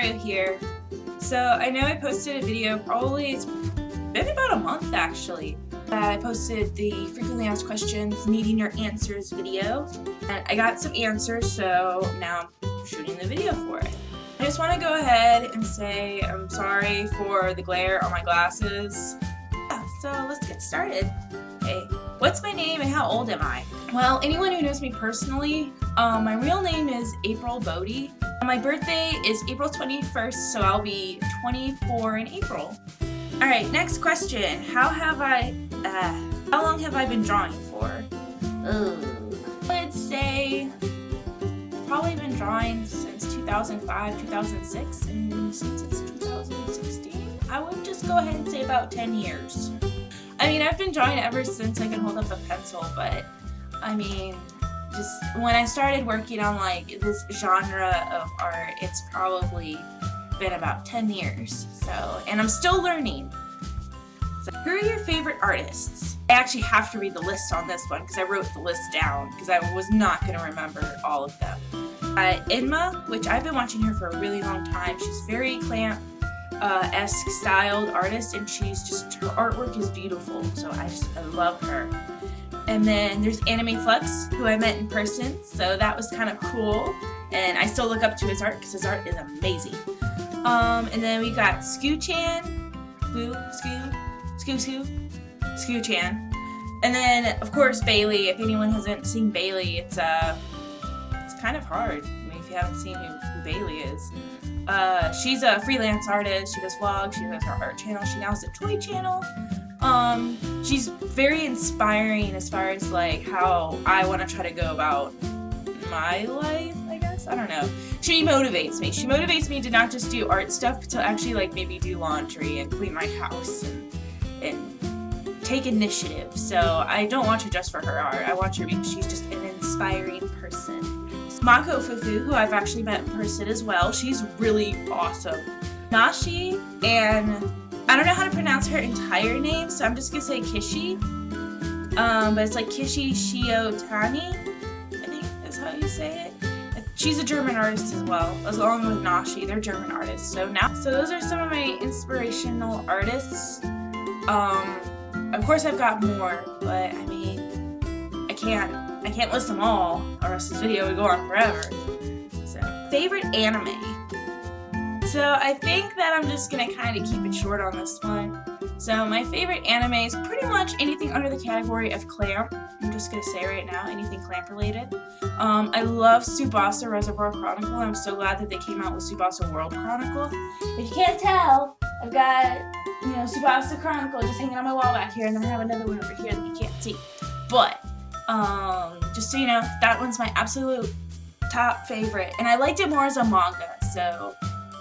Haru here. So I know I posted a video, probably it's been about a month actually. I posted the frequently asked questions needing your answers video, and I got some answers, so now I'm shooting the video for it. I just want to go ahead and say I'm sorry for the glare on my glasses. Yeah, so let's get started. Okay, what's my name and how old am I? Well, anyone who knows me personally, my real name is April Bodie. My birthday is April 21st, so I'll be 24 in April. Alright, next question. How long have I been drawing for? I'd say probably been drawing since 2005, 2006, and since it's 2016, I would just go ahead and say about 10 years. I mean, I've been drawing ever since I can hold up a pencil, but I mean, just when I started working on like this genre of art, it's probably been about 10 years. So, and I'm still learning. So, who are your favorite artists? I actually have to read the list on this one because I wrote the list down because I was not going to remember all of them. Inma, which I've been watching her for a really long time. She's very clamp-esque styled artist, and her artwork is beautiful. So I love her. And then there's Anime Flux, who I met in person, so that was kind of cool. And I still look up to his art because his art is amazing. And then we got Scoo-chan, Scoo-chan. And then, of course, Bailey. If anyone hasn't seen Bailey, it's kind of hard. I mean, if you haven't seen who Bailey is. She's a freelance artist. She does vlogs. She has her art channel. She now has a toy channel. She's very inspiring as far as like how I want to try to go about my life, I guess. I don't know. She motivates me. She motivates me to not just do art stuff, but to actually like maybe do laundry and clean my house and take initiative. So I don't watch her just for her art. I watch her because she's just an inspiring person. Mako Fufu, who I've actually met in person as well. She's really awesome. Nashi, and I don't know how to pronounce her entire name, so I'm just gonna say Kishi. But it's like Kishi Shiotani, I think is how you say it. She's a German artist as well, along with Nashi. They're German artists. So those are some of my inspirational artists. Of course I've got more, but I mean, I can't list them all, or else this video would go on forever. So, favorite anime. So I think that I'm just gonna kind of keep it short on this one. So my favorite anime is pretty much anything under the category of clamp. I'm just gonna say right now, anything clamp related. I love Tsubasa Reservoir Chronicle. I'm so glad that they came out with Tsubasa World Chronicle. If you can't tell, I've got, Tsubasa Chronicle just hanging on my wall back here, and then I have another one over here that you can't see. But, just so you know, that one's my absolute top favorite. And I liked it more as a manga, so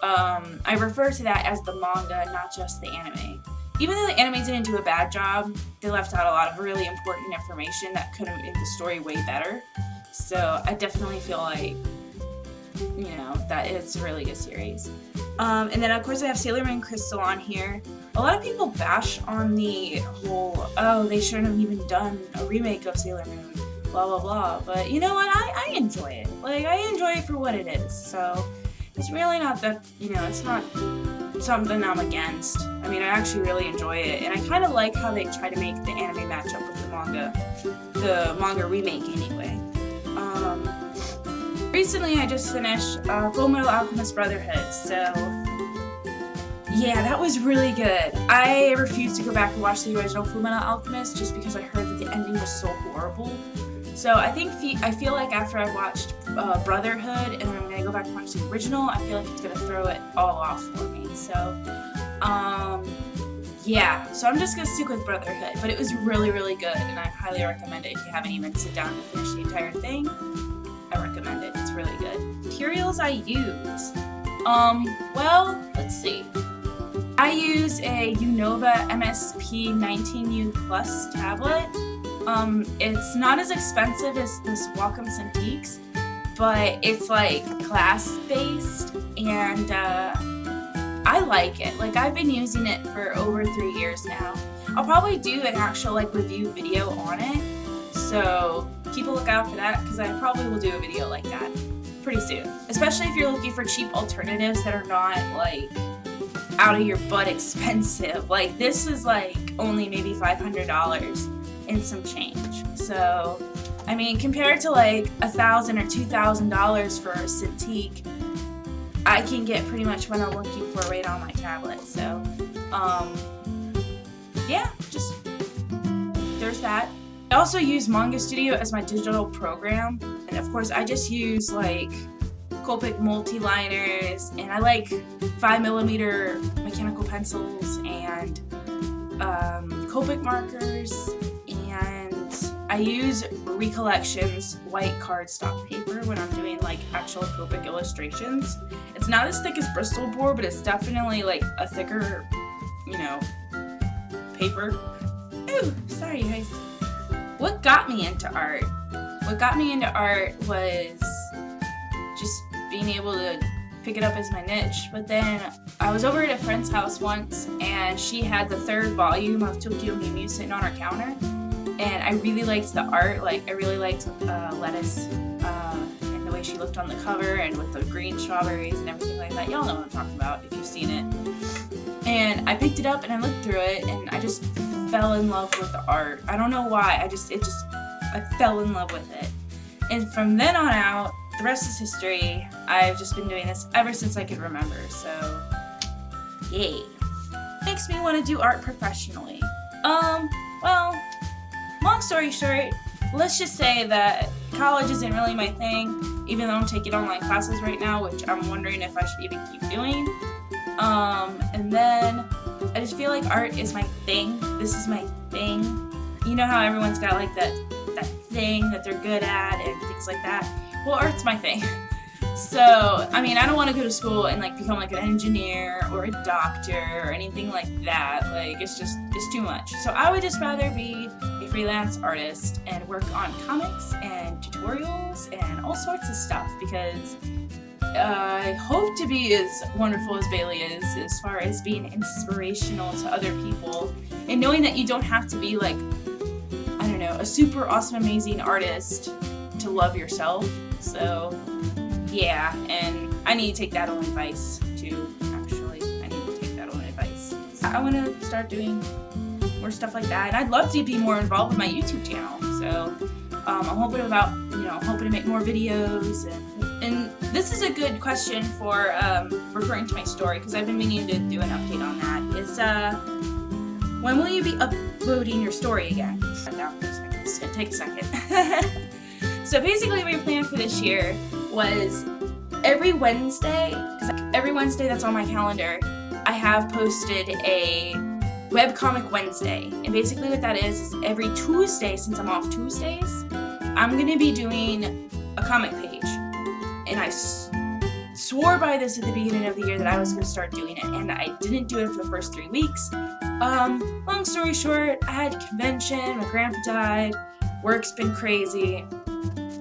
I refer to that as the manga, not just the anime. Even though the anime didn't do a bad job, they left out a lot of really important information that could have made the story way better. So I definitely feel like, that it's a really good series. And then of course I have Sailor Moon Crystal on here. A lot of people bash on the whole, they shouldn't have even done a remake of Sailor Moon, blah blah blah. But you know what, I enjoy it. Like, I enjoy it for what it is. So it's really not that, it's not something I'm against. I mean, I actually really enjoy it, and I kind of like how they try to make the anime match up with the manga remake anyway. Recently I just finished Fullmetal Alchemist Brotherhood, so yeah, that was really good. I refused to go back and watch the original Fullmetal Alchemist just because I heard that the ending was so horrible. So I feel like after I watched Brotherhood and then I'm gonna go back and watch the original, I feel like it's gonna throw it all off for me. So, yeah. So I'm just gonna stick with Brotherhood, but it was really, really good, and I highly recommend it if you haven't even sit down to finish the entire thing. I recommend it. It's really good. Materials I use. Well, let's see. I use a Unova MSP 19U Plus tablet. It's not as expensive as this Wacom Cintiqs, but it's like class-based, and I like it. Like, I've been using it for over 3 years now. I'll probably do an actual review video on it, so keep a lookout for that because I probably will do a video like that. pretty soon. Especially if you're looking for cheap alternatives that are not like out of your butt expensive. Like this is like only maybe $500 and some change. So I mean, compared to like $1,000 or $2,000 for a Cintiq, I can get pretty much what I'm looking for right on my tablet. So yeah, just there's that. I also use Manga Studio as my digital program, and of course I just use like Copic multi-liners, and I like 5mm mechanical pencils and Copic markers, and I use Recollections white cardstock paper when I'm doing like actual Copic illustrations. It's not as thick as Bristol board, but it's definitely like a thicker, you know, paper. Ooh, sorry guys. What got me into art? What got me into art was just being able to pick it up as my niche. But then I was over at a friend's house once, and she had the 3rd volume of Tokyo Mew Mew sitting on her counter, and I really liked the art. Like I really liked Lettuce and the way she looked on the cover, and with the green strawberries and everything like that. Y'all know what I'm talking about if you've seen it. And I picked it up and I looked through it, and I just fell in love with the art. I don't know why. I fell in love with it. And from then on out, the rest is history. I've just been doing this ever since I could remember. So, yay. Makes me want to do art professionally. Well, long story short, let's just say that college isn't really my thing, even though I'm taking online classes right now, which I'm wondering if I should even keep doing. And then I just feel like art is my thing. This is my thing. You know how everyone's got like that thing that they're good at and things like that? Well, art's my thing. So, I mean, I don't want to go to school and like become like an engineer or a doctor or anything like that. Like, it's too much. So I would just rather be a freelance artist and work on comics and tutorials and all sorts of stuff, because I hope to be as wonderful as Bailey is as far as being inspirational to other people, and knowing that you don't have to be like, I don't know, a super awesome, amazing artist to love yourself. So yeah, and I need to take that own advice too, actually. I need to take that own advice. I want to start doing more stuff like that, and I'd love to be more involved with my YouTube channel. So I'm hoping to make more videos, and this is a good question for referring to my story, because I've been meaning to do an update on that. Is when will you be uploading your story again? Shut down for a second. It's gonna take a second. So basically, my plan for this year was every Wednesday, because every Wednesday that's on my calendar, I have posted a webcomic Wednesday, and basically what that is every Tuesday, since I'm off Tuesdays, I'm gonna be doing a comic page. And I swore by this at the beginning of the year that I was going to start doing it, and I didn't do it for the first 3 weeks. Long story short, I had a convention, my grandpa died, work's been crazy.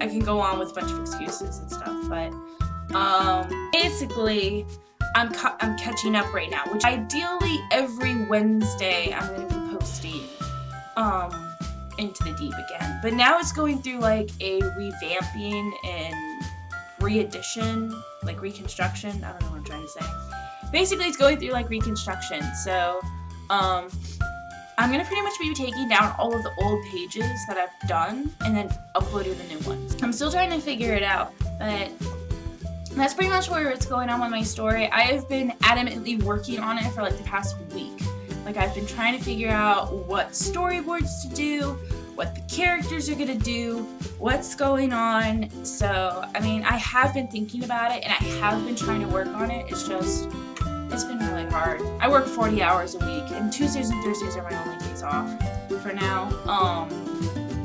I can go on with a bunch of excuses and stuff, but basically, I'm catching up right now, which ideally every Wednesday I'm going to be posting Into the Deep again. But now it's going through like a revamping and re-edition, like reconstruction. I don't know what I'm trying to say. Basically, it's going through like reconstruction. So, I'm gonna pretty much be taking down all of the old pages that I've done and then uploading the new ones. I'm still trying to figure it out, but that's pretty much where it's going on with my story. I have been adamantly working on it for like the past week. Like, I've been trying to figure out what storyboards to do, what the characters are gonna do, what's going on. So, I mean, I have been thinking about it and I have been trying to work on it. It's been really hard. I work 40 hours a week, and Tuesdays and Thursdays are my only days off for now.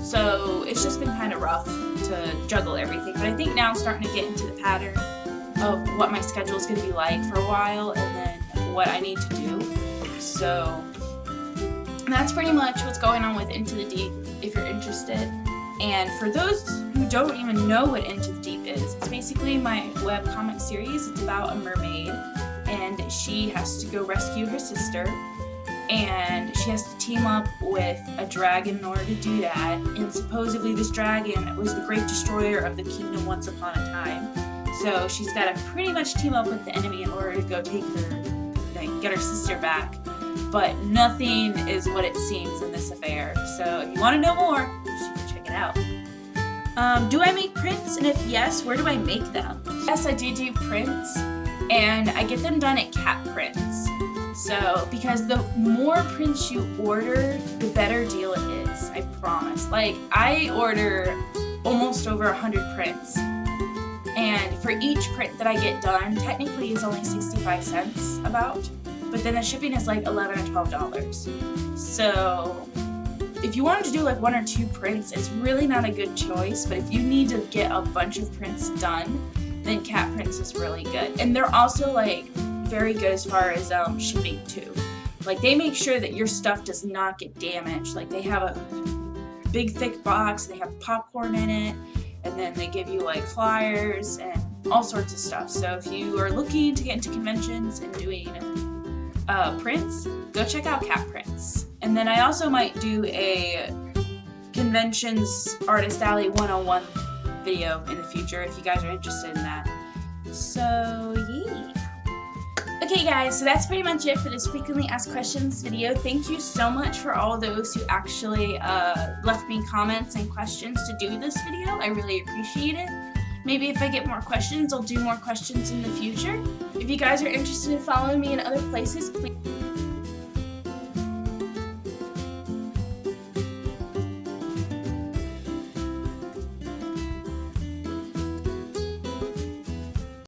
So it's just been kind of rough to juggle everything. But I think now I'm starting to get into the pattern of what my schedule is going to be like for a while, and then what I need to do. So that's pretty much what's going on with Into the Deep, if you're interested. And for those who don't even know what Into the Deep is, it's basically my webcomic series. It's about a mermaid, and she has to go rescue her sister, and she has to team up with a dragon in order to do that. And supposedly this dragon was the great destroyer of the kingdom once upon a time. So she's got to pretty much team up with the enemy in order to go take her, like, get her sister back. But nothing is what it seems in this affair. So if you want to know more, you should check it out. Do I make prints? And if yes, where do I make them? Yes, I do prints, and I get them done at Cat Prints. So, because the more prints you order, the better deal it is, I promise. Like, I order almost over 100 prints, and for each print that I get done, technically it's only 65 cents about, but then the shipping is like $11 or $12. So, if you wanted to do like 1 or 2 prints, it's really not a good choice, but if you need to get a bunch of prints done, then Cat Prints is really good. And they're also like very good as far as shipping too. Like, they make sure that your stuff does not get damaged. Like, they have a big thick box, they have popcorn in it, and then they give you like flyers and all sorts of stuff. So if you are looking to get into conventions and doing prints, go check out Cat Prints. And then I also might do a Conventions Artist Alley 101 video in the future if you guys are interested in that. So, yeah. Okay guys, so that's pretty much it for this frequently asked questions video. Thank you so much for all those who actually left me comments and questions to do this video. I really appreciate it. Maybe if I get more questions, I'll do more questions in the future. If you guys are interested in following me in other places, please